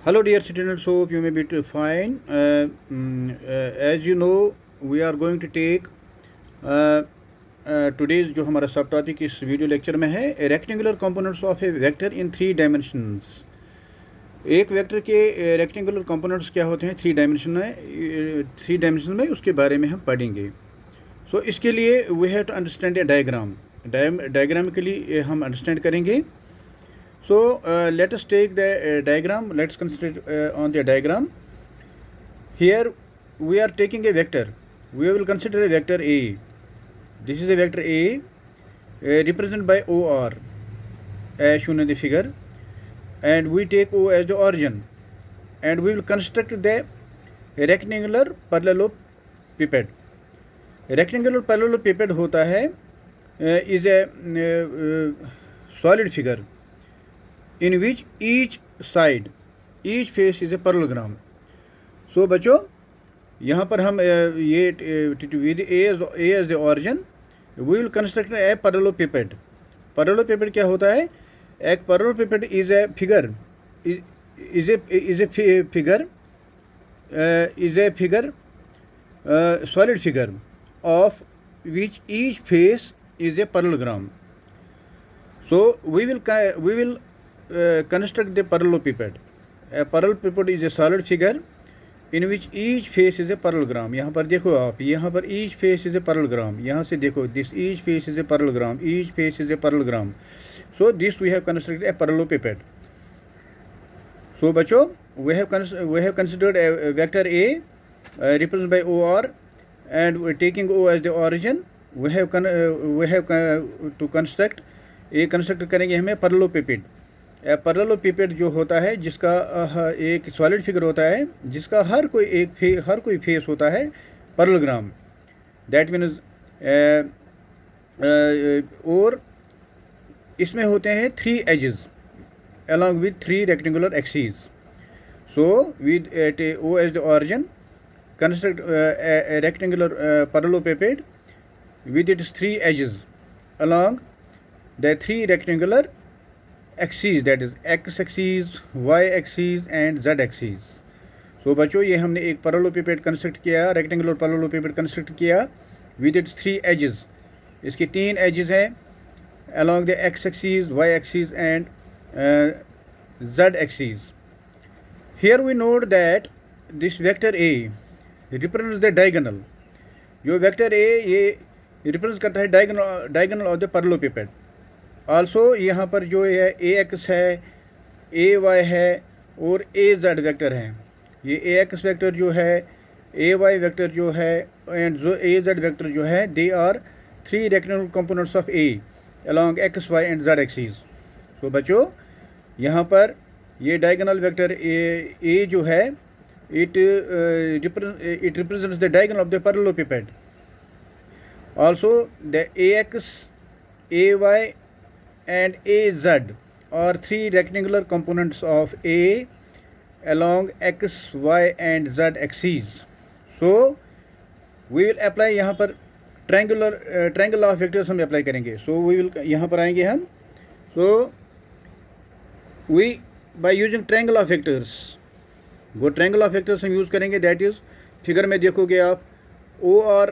Hello, dear students. Hope you may be fine. As you know, we are going to take today's जो हमारा सब topic इस video lecture में है rectangular components of a vector in 3 dimensions. एक vector के rectangular components क्या होते हैं 3 डायमेंशन में उसके बारे में हम पढ़ेंगे। सो इसके लिए we have to understand a diagram के लिए हम अंडरस्टैंड करेंगे। So let us take the diagram. Let's concentrate on the diagram. Here we are taking a vector. We will consider a vector A. This is a vector A represented by OR as shown in the figure, and we take O as the origin, and we will construct the rectangular parallelepiped. Rectangular parallelepiped होता है is a solid figure in which each face is a parallelogram. So बच्चों यहाँ पर हम ये with A as the origin we will construct a parallelepiped. Parallelepiped क्या होता है? एक parallelepiped is a figure solid figure of which each face is a parallelogram. So we will construct the parallelepiped. A parallelepiped is a solid figure in which each face is a parallelogram. यहाँ पर देखो आप, यहाँ पर each face is a parallelogram. यहाँ से देखो, this each face is a parallelogram. Each face is a parallelogram. So this we have constructed a parallelepiped. So बच्चों, we have considered a vector A represented by OR, and we're taking O as the origin. We have to construct करेंगे हमें parallelepiped. पैरेललोपिपेड जो होता है जिसका एक solid figure होता है जिसका हर कोई फेस होता है पैरेललोग्राम। दैट मीन्स और इसमें होते हैं 3 axes along with 3 rectangular axes. So with O as the origin construct a rectangular parallelepiped with its 3 edges along the 3 rectangular axes, that is X axes, Y axes and Z axes. So बच्चों ये हमने एक parallelepiped construct किया, rectangular parallelepiped construct किया with its 3 edges. इसके 3 edges हैं along the X axes, Y axes and Z axes. Here we note that this vector A represents the diagonal. जो vector A ये रिप्रेजेंट करता है diagonal of the parallelepiped. Also यहाँ पर जो है ए एक्स है, ए वाई है और ए जेड वेक्टर हैं। ये ए एक्स वेक्टर जो है, ए वाई वेक्टर जो है एंड जो ए जेड वेक्टर जो है, they are 3 rectangular components of A along X Y and Z axes. तो बच्चों यहाँ पर ये डायगोनल वेक्टर ए जो है it represents the diagonal of the parallelepiped. Also the A X, A Y and AZ are 3 rectangular components of A along X, Y and Z axes. So we will apply यहाँ पर triangle law of vectors हम apply करेंगे। So we will यहाँ पर आएंगे हम। So we by using triangle of vectors, वो triangle of vectors हम यूज़ करेंगे। that is फिगर में देखोगे आप OR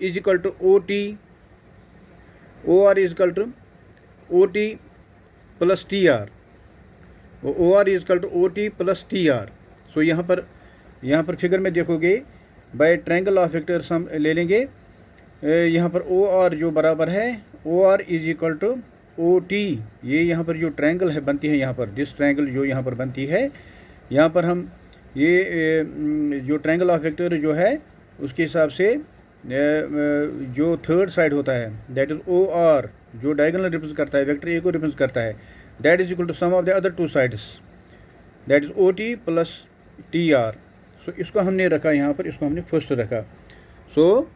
is equal to OT, OR is equal to OT plus TR, OR is equal to OT plus TR। So यहाँ पर figure में देखोगे बाय ट्रायंगल ऑफ वेक्टर्स हम ले लेंगे। यहाँ पर OR जो बराबर है OR is equal to OT। ये यहाँ पर जो ट्रायंगल है बनती है, यहाँ पर दिस ट्रायंगल जो यहाँ पर बनती है, यहाँ पर हम ये जो ट्रायंगल ऑफ वेक्टर जो है उसके हिसाब से जो थर्ड साइड होता है दैट इज OR जो डायगोनल रिप्रेजेंट करता है, वेक्टर ए को रिप्रेजेंट करता है, that is equal to sum of the other 2 sides that is OT plus TR। So इसको हमने रखा यहाँ पर, इसको हमने फर्स्ट रखा। सो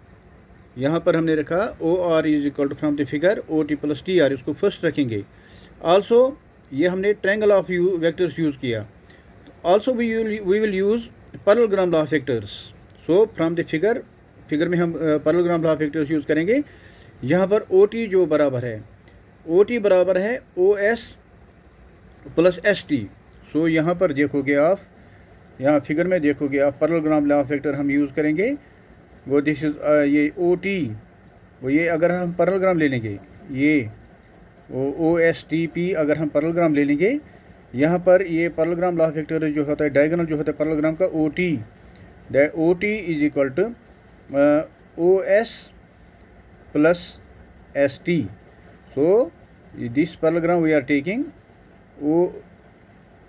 यहाँ पर हमने रखा OR is equal to from the figure OT plus TR, इसको फर्स्ट रखेंगे। आल्सो ये हमने ट्रायंगल ऑफ वेक्टर्स यूज़ किया। Also we will use parallelogram law of vectors. So from the figure में हम parallelogram law of vectors use करेंगे। यहाँ पर OT जो बराबर है, OT बराबर है OS प्लस ST। सो यहाँ पर देखोगे आप, यहाँ फिगर में देखोगे आप, पैरेललोग्राम लॉ ऑफ वेक्टर हम यूज़ करेंगे। वो दिस इज ये ओ टी, वो ये अगर हम पैरेललोग्राम ले लेंगे, ये ओ एस टी पी अगर हम पैरेललोग्राम ले लेंगे, यहाँ पर ये पैरेललोग्राम लॉ ऑफ वेक्टर जो होता है, डायगोनल जो होता है पैरेललोग्राम का, O T is equal to O S plus S T. So this parallelogram we are taking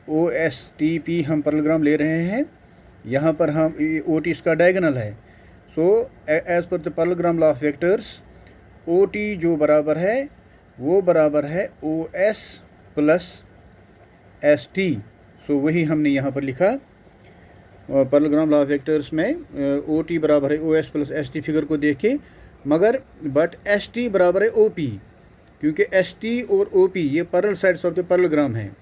O S T P हम पैरेललोग्राम ले रहे हैं, यहाँ पर हम ओ टी इसका डायगोनल है। So as per the parallelogram law of vectors, O T जो बराबर है वो बराबर है O S plus S T. So वही हमने यहाँ पर लिखा पैरेललोग्राम लॉ ऑफ वेक्टर्स में, ओ टी बराबर है O S plus S T figure को देख के, मगर बट एस टी बराबर है ओ पी, क्योंकि एस टी और ओ पी ये parallel sides of the parallelogram हैं।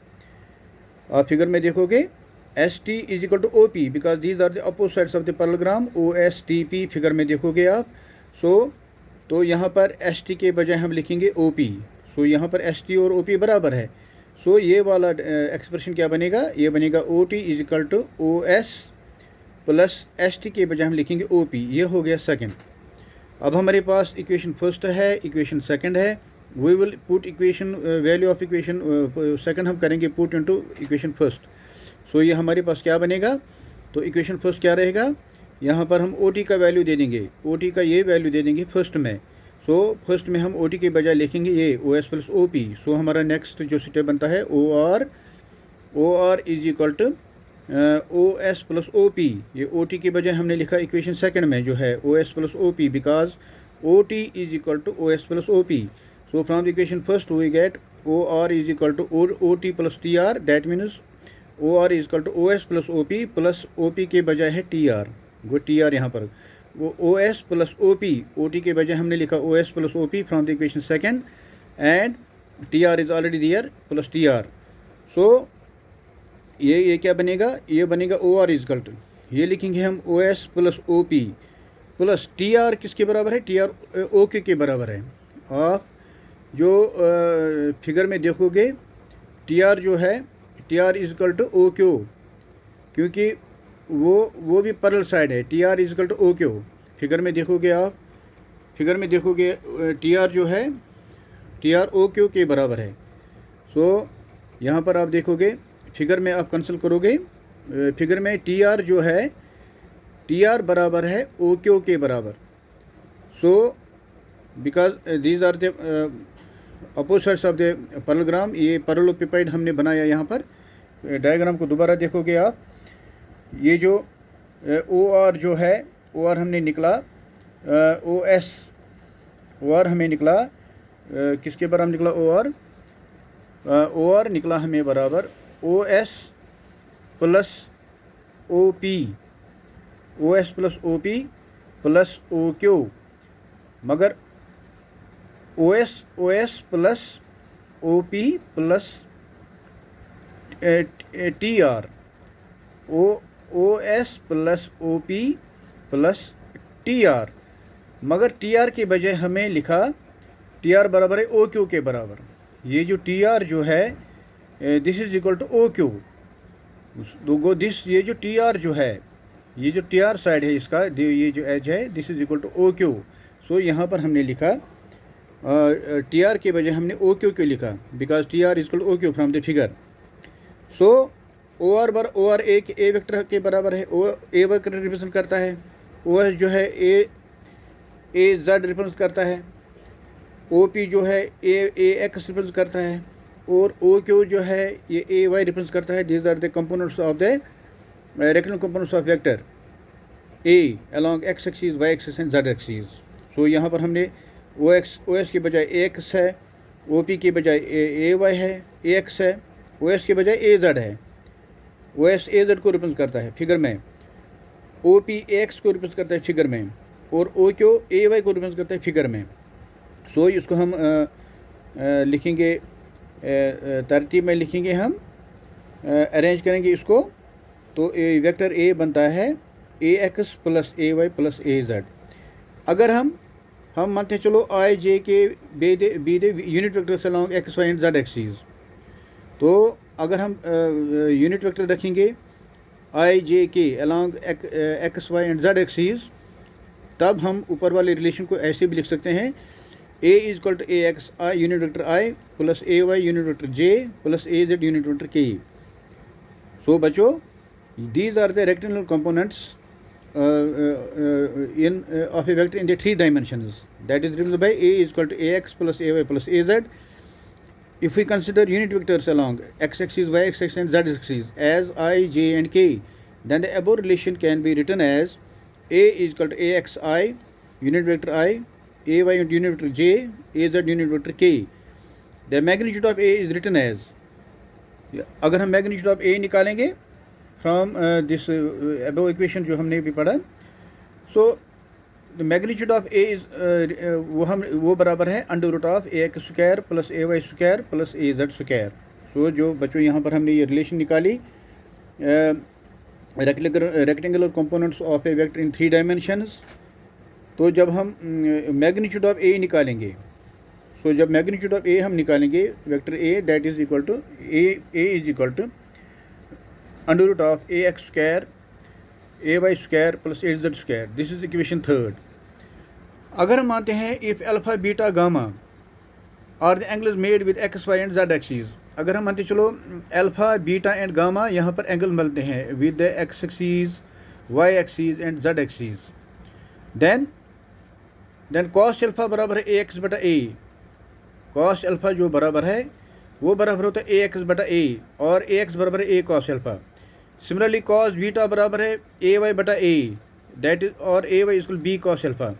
आप फिगर में देखोगे S T is equal to O P because these are the opposite sides of the parallelogram, O S T P figure में देखोगे आप। सो तो यहाँ पर एस टी के बजाय हम लिखेंगे ओ पी। सो यहाँ पर एस टी और ओ पी बराबर है। सो ये वाला एक्सप्रेशन क्या बनेगा, ये बनेगा O T is equal to O S plus S T के बजाय हम लिखेंगे ओ पी। ये हो गया सेकंड। अब हमारे पास इक्वेशन फर्स्ट है, इक्वेशन सेकंड है। We will put equation value of equation second हम करेंगे put into equation first. So ये हमारे पास क्या बनेगा, तो इक्वेशन फर्स्ट क्या रहेगा, यहाँ पर हम ओ टी का वैल्यू दे देंगे, ओ टी का ये वैल्यू दे देंगे फर्स्ट में। सो फर्स्ट में हम ओ टी के बजाय लिखेंगे ये O S plus O P. So हमारा नेक्स्ट जो स्टेप बनता है O R is equal to O S plus O P. ये ओ टी के बजाय हमने लिखा इक्वेशन सेकंड में जो है O S plus O P, because O T is equal to O S plus O P. So from the equation first we get O R is equal to O T plus T R, that means O R is equal to O S plus O P plus O P के बजाय है T R. वो T R यहाँ पर वो O S plus O P, O T के बजाय हमने लिखा O S plus O P from the equation second, and T R is already there plus T R. So ये क्या बनेगा, ये बनेगा O R is equal to, ये लिखेंगे हम O S plus O P plus T R किसके बराबर है, टी आर ओ के बराबर है। आप जो फिगर में देखोगे टी आर जो है, T R is equal to O Q, क्योंकि वो भी पैरेलल साइड है। T R is equal to O Q figure में देखोगे आप, फिगर में देखोगे टी आर जो है टी आर ओ क्यू के बराबर है। सो यहाँ पर आप देखोगे फिगर में आप कंसल्ट करोगे, फिगर में टी आर जो है, टी आर बराबर है ओ क्यू के बराबर। So because these are the opposite sides of the parallelogram, ये पैरेललोपिपेड हमने बनाया। यहाँ पर डायग्राम को दोबारा देखोगे आप, ये जो ओ आर जो है, ओ आर हमने निकला ओ एस, ओ आर हमें निकला किसके बराबर निकला, ओ आर निकला हमें बराबर O S plus O P, O S plus O P plus O Q, मगर O S plus O P plus T R, O S plus O P plus T R, मगर T R के बजाय हमें लिखा T R बराबर है ओ Q के बराबर। ये जो टी आर जो है this is equal to O Q, this ये जो टी आर जो है, ये जो टी आर साइड है इसका, ये जो एज है this is equal to O Q. So यहाँ पर हमने लिखा टी आर के बजाय हमने ओ क्यू क्यों लिखा, because T R is equal to O Q from the figure. So O R a vector के बराबर है, ओ ए वेक्टर रिप्रेजेंट करता है, ओ एस जो है ए जेड रिप्रेजेंट करता है, ओ पी जो है ए एक्स रिप्रेजेंट करता है, और ओ क्यू जो है ये ए वाई रिप्रेजेंट करता है। These are the components of the rectangular components of vector A along X axis, Y axis and Z axis. So यहाँ पर हमने ओ एस के बजाय ए एक्स है, ओ पी के बजाय ए वाई है, ए एक्स है, ओ एस के बजाय ए जेड है। ओ एस ए जेड को रिप्रेजेंट करता है फिगर में, ओ पी ए एक्स को रिप्रेजेंट करता है फिगर में, और ओ क्यू ए वाई को रिप्रेजेंट करता है फिगर में। सो इसको हम लिखेंगे तरतीब में लिखेंगे, हम अरेंज करेंगे इसको। तो वेक्टर ए बनता है A X plus A Y plus A Z. अगर हम मानते चलो I J K be the unit vectors along X Y and Z axis, तो अगर हम यूनिट वेक्टर रखेंगे I J K along X Y and Z axes, तब हम ऊपर वाले रिलेशन को ऐसे भी लिख सकते हैं A is equal to A X I unit vector I plus A Y unit vector J plus A Z unit vector के। सो बच्चों, these are the rectangular components of a vector in the 3 dimensions, that is represented by a is equal to ax plus ay plus az. If we consider unit vectors along x-axis, y-axis and z-axis as I, j and k, then the above relation can be written as a is equal to axi unit vector I, ay unit vector j, az unit vector k. The magnitude of a is written as, अगर हम magnitude of a निकालेंगे from this above equation जो हमने भी पढ़ा, so the magnitude of A is वो बराबर है under root of A X square plus A Y square plus A Z square. So जो बच्चों यहाँ पर हमने ये रिलेशन निकाली rectangular components of a vector in 3 dimensions, तो जब हम मैग्नीट्यूड ऑफ ए निकालेंगे, सो जब मैग्नीट्यूड ऑफ ए हम निकालेंगे vector A, that is equal to A is equal to under root of A X square A Y square plus A Z square. This is equation 3rd। अगर हम मानते हैं if alpha beta gamma are the angles made with X Y and Z axis, अगर हम मानते चलो alpha beta and gamma यहाँ पर एंगल मिलते हैं with the X axis Y axis and Z axis, then cos alpha बराबर है ए एक्स बटा ए। कॉस अल्फा जो बराबर है वो बराबर होता है ए एक्स बटा ए, और ए एक्स बराबर है A cos alpha. Similarly cos beta बराबर है ए वाई बटा ए, दैट इज, और A Y equal B cos alpha.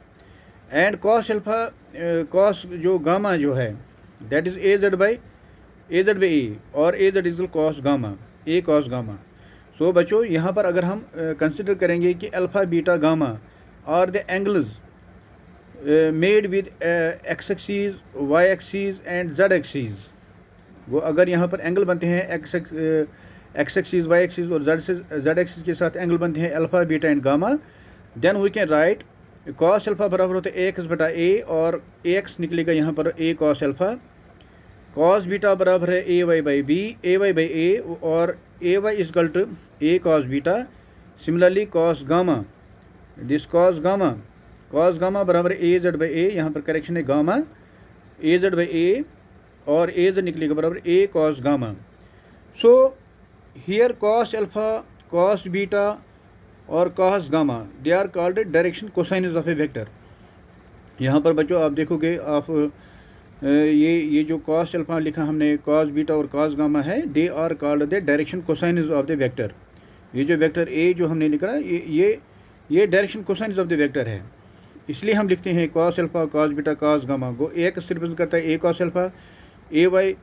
And cos alpha cos जो गामा जो है that is A Z by A, और A Z equal cos gamma, A cos gamma. So बच्चों, यहाँ पर अगर हम कंसिडर करेंगे कि alpha beta gamma are the angles made with X axis Y axis and Z axis, वो अगर यहाँ पर एंगल बनते हैं एक्स एक्सिस वाई एक्सिस और जेड एक्सिस के साथ एंगल बनते हैं alpha beta and gamma, then we can write cos alpha बराबर होता है ए एक्स बटा ए, और ए एक्स निकलेगा यहाँ पर A cos alpha. Cos beta बराबर है A Y by B, A Y by A, और A Y is equal to A cos beta. Similarly cos gamma, this cos gamma बराबर है ए जेड बाई ए, यहाँ पर करेक्शन है gamma A Z by A, और A Z निकलेगा बराबर A cos gamma. So here cos alpha, cos beta और cos gamma, they are called direction cosines of a vector. यहाँ पर बच्चों आप देखोगे, आप ये जो कॉस अल्फा लिखा हमने, कॉस बीटा और कॉस गामा है, they are called the direction cosines of the vector. ये जो वेक्टर ए जो हमने लिखा ये direction cosines of the vector है, इसलिए हम लिखते हैं cos alpha cos beta cos gamma. गो ए एक्स रिप्रेजेंट करता है A cos alpha, A Y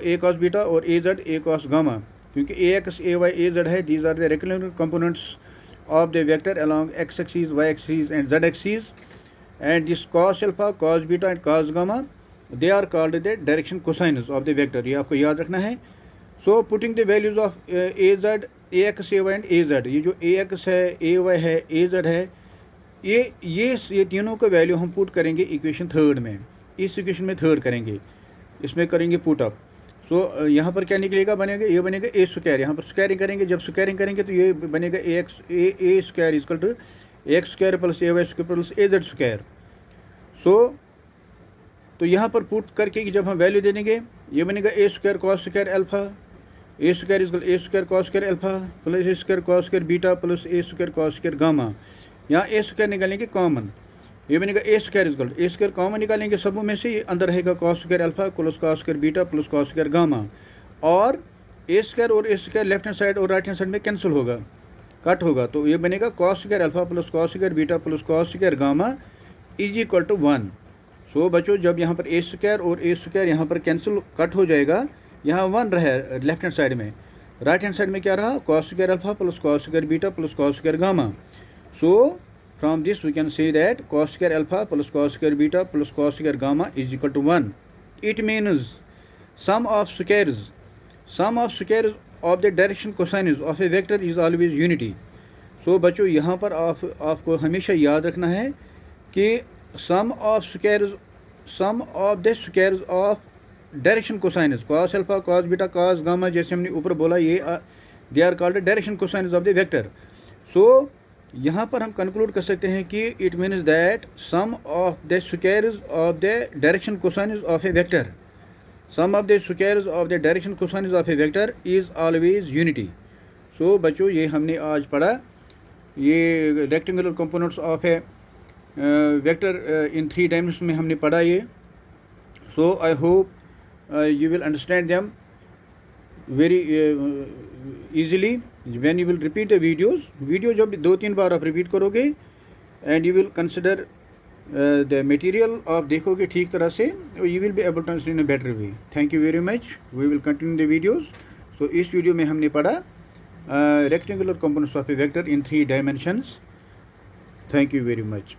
A cos beta, और A Z A cos gamma, क्योंकि A X A Y A Z है, these are the rectangular components of the vector along X axis Y axis and Z axis, and this cos alpha cos beta and cos gamma, they are called the direction cosines of the vector. ये आपको याद रखना है। So putting the values of A Z A X A Y and A Z, ये जो ए x है A Y है ए Z है, ये तीनों का वैल्यू हम पुट करेंगे इक्वेशन 3rd में, इस इक्वेशन में 3rd करेंगे, इसमें करेंगे पुट अप। सो यहाँ पर क्या निकलेगा, बनेगा ये बनेगा ए स्क्वायर, यहाँ पर स्क्वायरिंग करेंगे, जब स्क्वायरिंग करेंगे तो ये बनेगा A X A square equal to X square plus A Y square plus A Z square. So तो यहाँ पर पुट करके जब हम वैल्यू दे देंगे, ये बनेगा A square cos square alpha, A square equal A square cos square alpha plus A square cos square beta plus A square cos square gamma. यहाँ ए स्क्वायर निकालेंगे कॉमन, ये बनेगा A square equal A square common निकालेंगे सबों में से, ये अंदर रहेगा cos square alpha plus cos square beta plus cos square gamma, और A square left hand side और राइट हैंड साइड में कैंसिल होगा, कट होगा, तो ये बनेगा cos square alpha plus cos square beta plus cos square gamma is equal to 1। So बच्चों, जब यहाँ पर ए स्क्वायर और ए स्क्वायर यहाँ पर कैंसिल कट हो जाएगा, यहाँ 1 रहा लेफ्ट हैंड साइड में, राइट हैंड साइड में क्या रहा, cos square alpha plus cos square beta plus cos square gamma. So from this we can say that cos square alpha plus cos square beta plus cos square gamma is equal to 1। It means sum of squares of the direction cosines of a vector is always unity. So बच्चों, यहाँ पर आपको हमेशा याद रखना है कि sum of the squares of direction cosines, cos alpha, cos beta, cos gamma, जैसे हमने ऊपर बोला, ये they are called direction cosines of the vector. So यहाँ पर हम कंक्लूड कर सकते हैं कि it means that sum of the squares of the direction cosines of a vector, sum of the squares of the direction cosines of a vector is always unity. So बच्चों, ये हमने आज पढ़ा, ये rectangular components of a vector in 3 dimension में हमने पढ़ा ये। So I hope you will understand them very easily when you will repeat the videos. Video जब 2-3 बार आप रिपीट करोगे and you will consider the material, आप देखोगे ठीक तरह से, you will be able to understand in a better way. Thank you very much. We will continue the videos. So इस video में हमने पढ़ा rectangular components of a vector in 3 dimensions. Thank you very much.